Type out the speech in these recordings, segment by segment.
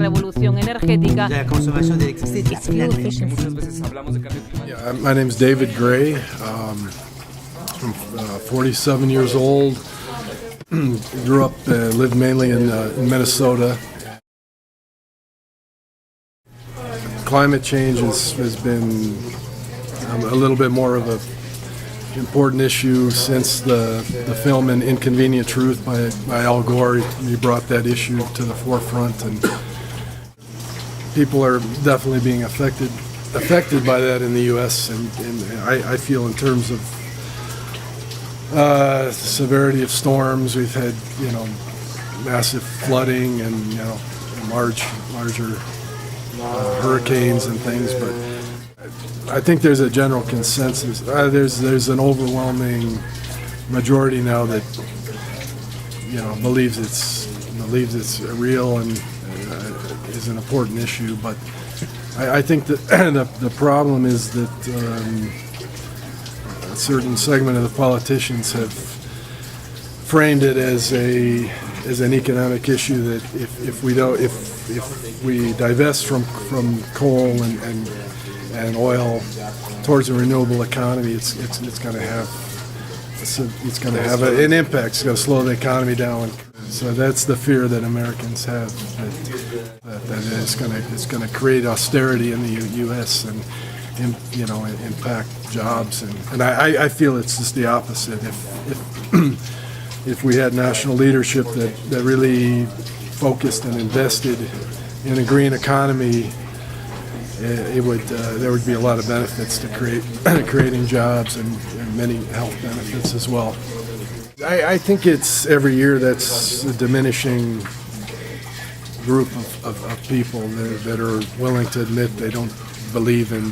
revolución energética. La consommation d'électricité est Yeah, my name is David Gray. I'm 47 years old. Grew up, lived mainly in Minnesota. Climate change has been a little bit more of a important issue since the film Inconvenient Truth by Al Gore. He brought that issue to the forefront, and people are definitely being affected by that in the U.S. and I feel in terms of the severity of storms, we've had massive flooding and larger hurricanes and things, but I think there's a general consensus. There's an overwhelming majority now that believes it's real and is an important issue. But I think that the problem is that a certain segment of the politicians have framed it as an economic issue, that if we divest from coal and oil towards a renewable economy, it's going to have an impact. It's going to slow the economy down. So that's the fear that Americans have, that it's going to create austerity in the U.S. and impact jobs. And I feel it's just the opposite. If we had national leadership that really focused and invested in a green economy, there would be a lot of benefits to creating jobs and many health benefits as well. I think it's every year that's a diminishing group of people that are willing to admit they don't believe in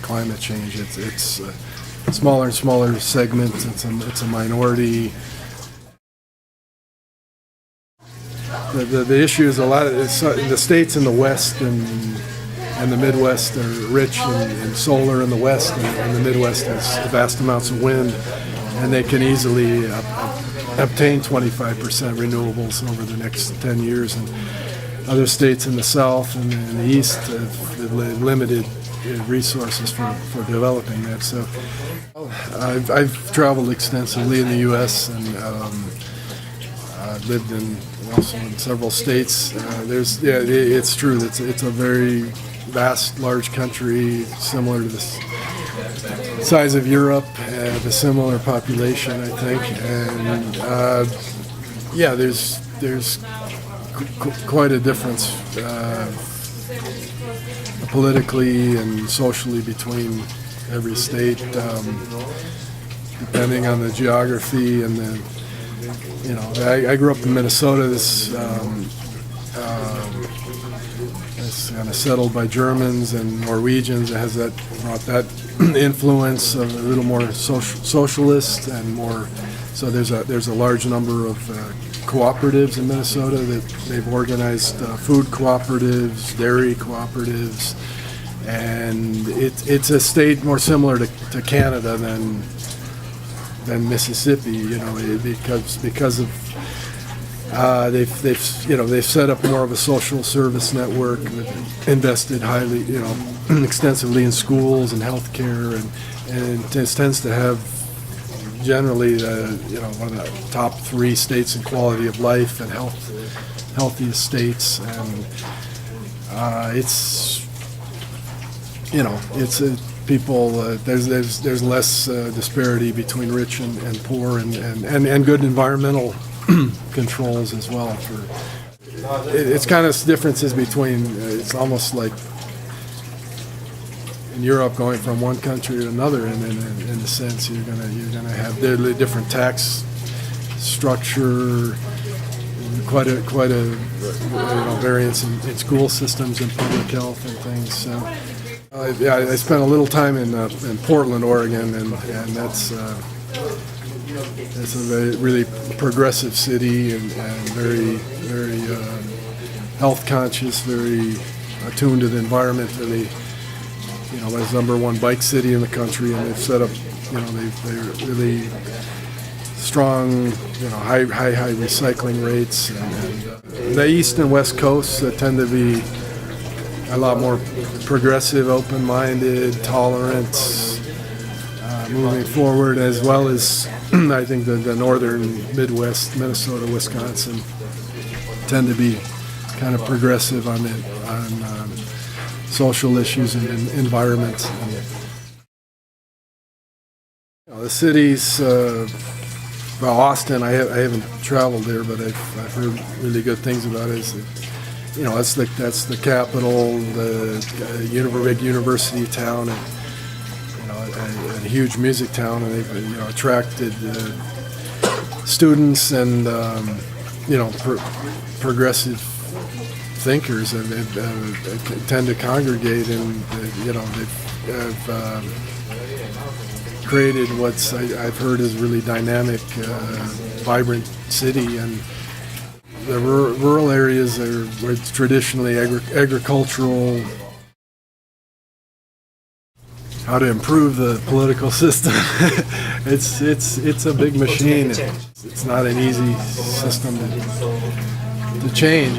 climate change. It's a smaller and smaller segment. It's a minority. The issue is a lot of the states in the West and the Midwest are rich in solar in the West, and the Midwest has vast amounts of wind, and they can easily obtain 25% renewables over the next 10 years. And other states in the South and in the East have limited resources for developing that. So I've traveled extensively in the U.S. and I've lived also in several states. It's true. It's a very vast, large country, similar to the size of Europe, and a similar population, I think. And there's quite a difference politically and socially between every state, depending on the geography and the. I grew up in Minnesota. This kind of settled by Germans and Norwegians. It has brought that influence of a little more socialist and more. So there's a large number of cooperatives in Minnesota that they've organized, food cooperatives, dairy cooperatives, and it's a state more similar to Canada than Mississippi, because of they've set up more of a social service network, invested highly, extensively in schools and healthcare, and it tends to have generally one of the top 3 states in quality of life and healthiest states, and people, there's less disparity between rich and poor, and good environmental controls as well. It's kind of differences between. It's almost like in Europe, going from one country to another, and in a sense, you're gonna have different tax structure, quite a variance in school systems and public health and things. So. I spent a little time in Portland, Oregon, and that's a really progressive city and very health conscious, very attuned to the environment. Really, it's #1 bike city in the country, and they've set up, they really strong, high recycling rates, and the East and West Coasts tend to be a lot more progressive, open-minded, tolerant, moving forward, as well as I think the northern Midwest, Minnesota, Wisconsin, tend to be kind of progressive on social issues and environment. The cities, Austin, I haven't traveled there, but I've heard really good things about it. That's the capital, the big university town, and a huge music town, and they've attracted students and progressive thinkers, and they tend to congregate, and they've created what's I've heard is really dynamic, vibrant city, and the rural areas were traditionally agricultural. How to improve the political system? It's a big machine. It's not an easy system to change.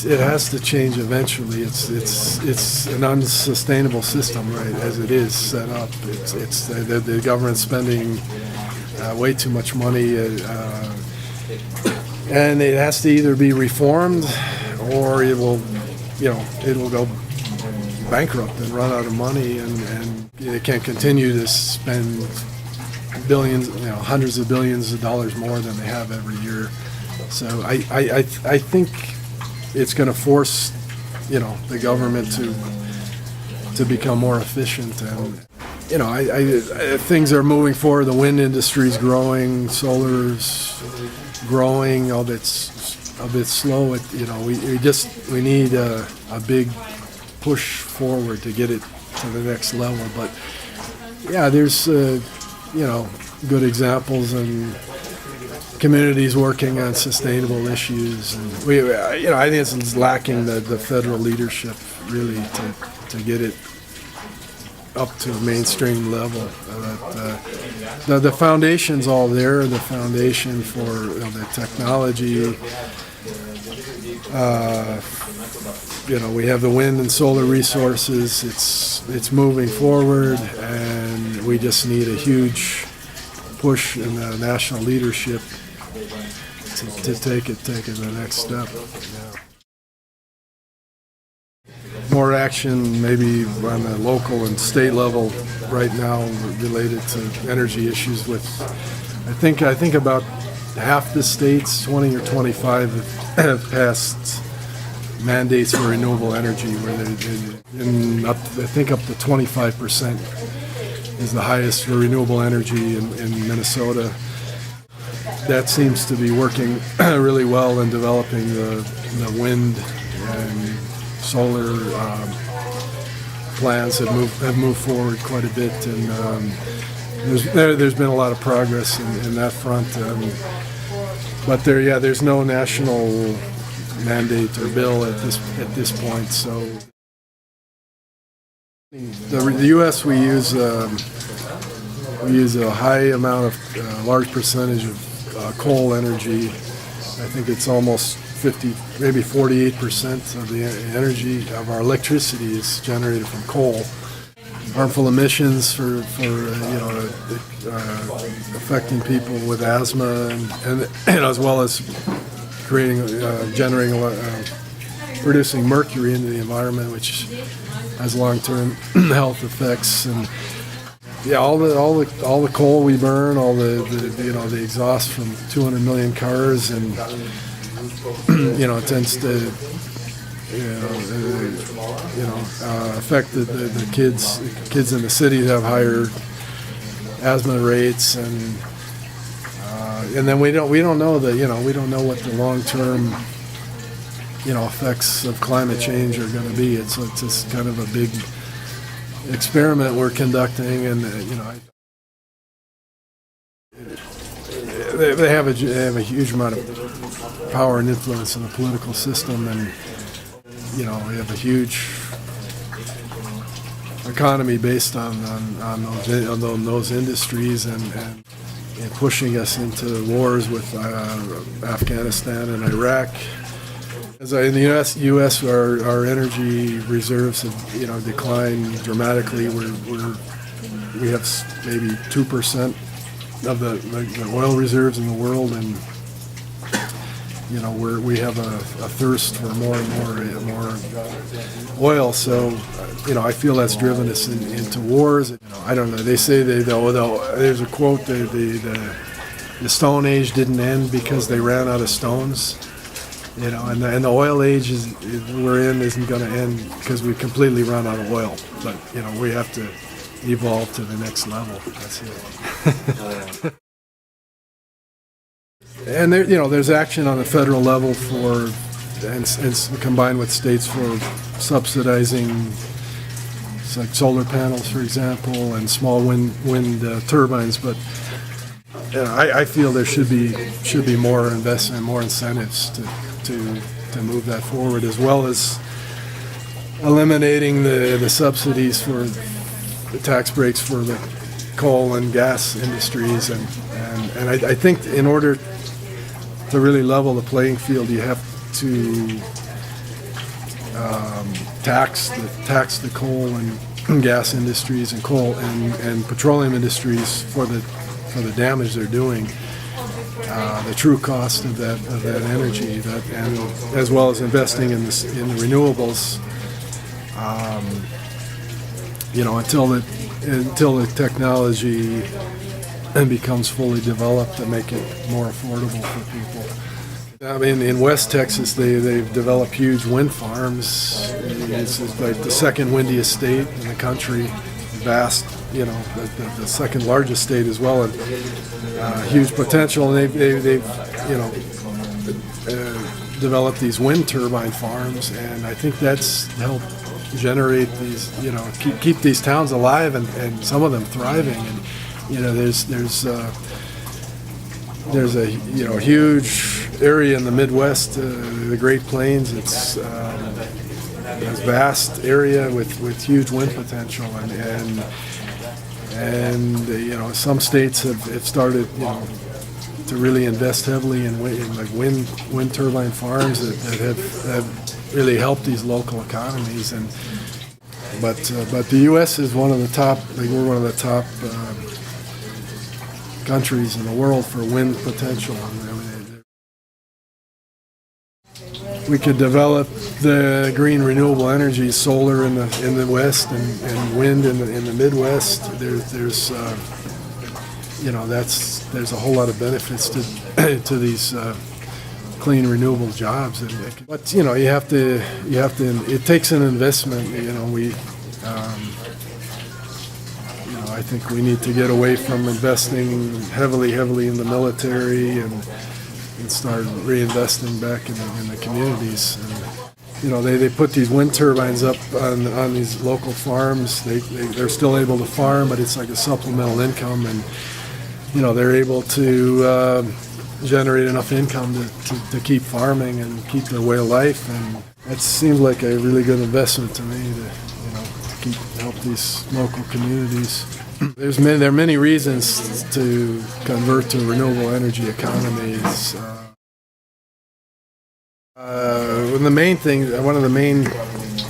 It has to change eventually. It's an unsustainable system, right, as it is set up. The government's spending way too much money, and it has to either be reformed or it will go bankrupt and run out of money, and they can't continue to spend billions, hundreds of billions of dollars more than they have every year. So I think it's going to force, the government to become more efficient, and things are moving forward. The wind industry's growing, solar's growing, although it's a bit slow. We need a big push forward to get it to the next level. But yeah, there's good examples and communities working on sustainable issues, and I think it's lacking the federal leadership really to get it up to a mainstream level. The foundation's all there. The foundation for the technology. We have the wind and solar resources. It's moving forward, and we just need a huge push in the national leadership to take it to the next step. More action maybe on the local and state level right now related to energy issues. I think about half the states, 20 or 25, have passed mandates for renewable energy, where I think up to 25% is the highest for renewable energy in Minnesota. That seems to be working really well in developing the wind and solar plans have moved forward quite a bit, and there's been a lot of progress in that front. But there's no national mandate or bill at this point. So the U.S. we use a high amount of large percentage of coal energy. I think it's almost 50, maybe 48% of the energy of our electricity is generated from coal. Harmful emissions for affecting people with asthma, and as well as producing mercury into the environment, which has long-term health effects. And all the coal we burn, all the exhaust from 200 million cars, and it tends to affect the kids in the city have higher asthma rates, and then we don't know what the long-term effects of climate change are going to be. It's just kind of a big experiment we're conducting, and they have a huge amount of power and influence in the political system, and we have a huge economy based on those industries, and and pushing us into wars with Afghanistan and Iraq. As in the U.S. Our energy reserves have declined dramatically. We have maybe 2% of the oil reserves in the world, and we have a thirst for more and more oil. So I feel that's driven us into wars. I don't know. They say there's a quote: the Stone Age didn't end because they ran out of stones. And the oil age we're in isn't going to end because we completely run out of oil. But we have to evolve to the next level. That's it. And there's action on the federal level and combined with states for subsidizing, like solar panels, for example, and small wind turbines. But I feel there should be more investment, more incentives to move that forward, as well as eliminating the subsidies for the tax breaks for the coal and gas industries, and I think in order to really level the playing field, you have to tax the coal and gas industries and coal and petroleum industries for the damage they're doing. The true cost of that energy, and as well as investing in the renewables. Until the technology becomes fully developed to make it more affordable for people. I mean, in West Texas, they've developed huge wind farms. It's like the second windiest state in the country, vast. The second largest state as well, and huge potential. And they've developed these wind turbine farms, and I think that's helped generate these, keep these towns alive and some of them thriving. And there's a huge area in the Midwest, the Great Plains. It's a vast area with huge wind potential, and some states have started to really invest heavily in wind turbine farms that have really helped these local economies. But the U.S. is one of the top. We're one of the top countries in the world for wind potential. We could develop the green renewable energy, solar in the West and wind in the Midwest. There's a whole lot of benefits to these clean renewable jobs. But you have to. It takes an investment. I think we need to get away from investing heavily in the military and start reinvesting back in the communities. And, they put these wind turbines up on these local farms. They're still able to farm, but it's like a supplemental income, and they're able to generate enough income to keep farming and keep their way of life. And that seems like a really good investment to me to help these local communities. There are many reasons to convert to renewable energy economies. One of the main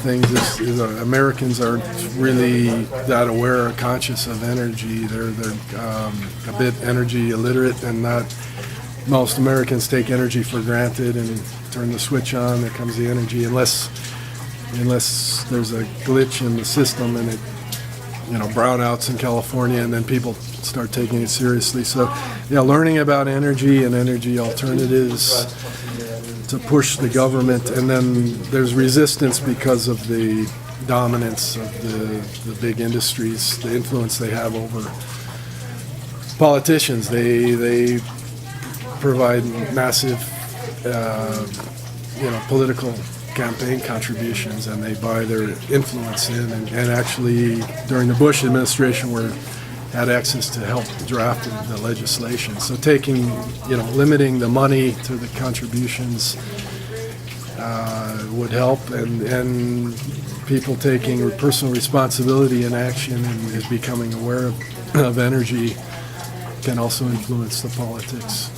things is Americans aren't really that aware or conscious of energy. They're a bit energy illiterate, and most Americans take energy for granted and turn the switch on. There comes the energy, unless there's a glitch in the system and it. Brownouts in California, and then people start taking it seriously. So, learning about energy and energy alternatives to push the government, and then there's resistance because of the dominance of the big industries, the influence they have over politicians. They provide massive, political campaign contributions, and they buy their influence in, and actually during the Bush administration had access to help draft the legislation. So limiting the money to the contributions would help, and people taking personal responsibility and action and is becoming aware of energy can also influence the politics.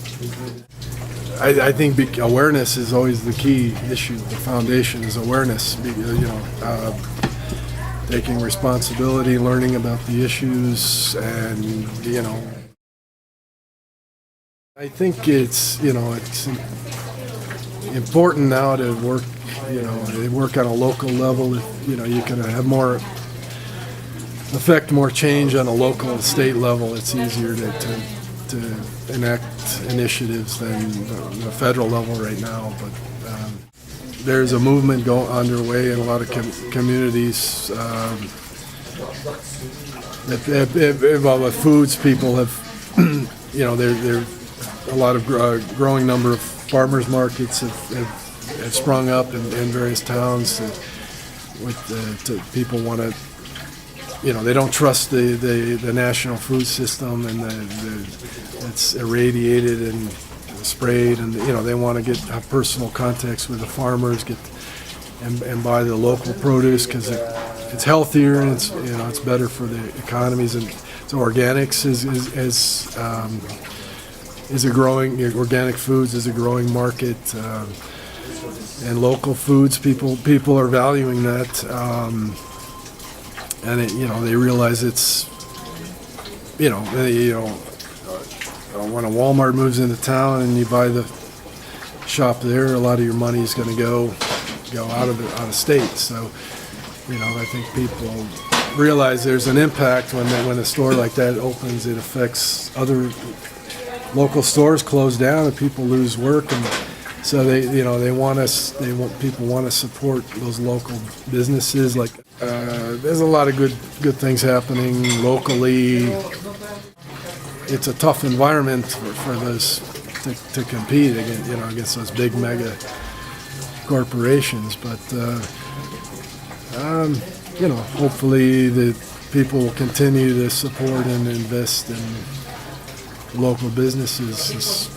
I think awareness is always the key issue. The foundation is awareness. Taking responsibility, learning about the issues, and I think it's important now to work. Work on a local level. You can have affect more change on a local and state level. It's easier to enact initiatives than the federal level right now. But there's a movement underway in a lot of communities with foods. People have, there a lot of growing number of farmers markets have sprung up in various towns. People want to. They don't trust the national food system, and it's irradiated and sprayed, and they want to have personal contacts with the farmers, and buy the local produce because it's healthier and it's better for the economies. And so organics is a growing organic foods is a growing market, and local foods people are valuing that. And they realize it's, when a Walmart moves into town and you buy the shop there, a lot of your money is going to go out of state. So, I think people realize there's an impact when a store like that opens. It affects other local stores close down and people lose work, and so people want to support those local businesses. Like there's a lot of good things happening locally. It's a tough environment for those to compete against those big mega corporations, but hopefully the people will continue to support and invest in local businesses.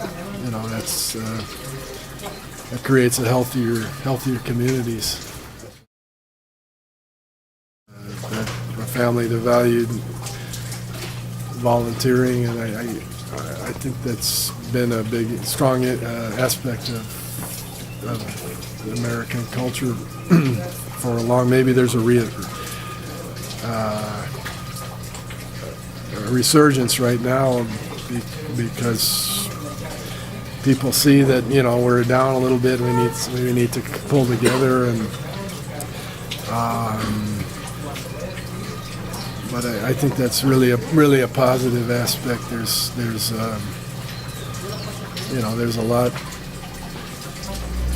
That creates healthier communities. A family that valued volunteering, and I think that's been a strong aspect of American culture for a long. Maybe there's a resurgence right now because people see that we're down a little bit. We need to pull together, and but I think that's really a positive aspect. There's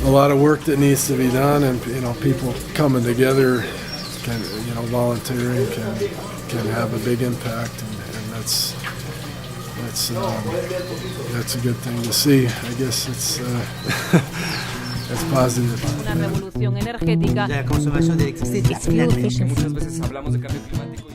a lot of work that needs to be done, and people coming together volunteering can have a big impact, and that's a good thing to see. I guess that's positive. Una revolución energética. La consommation d'électricité est explosée. Muchas veces hablamos de cambio climático.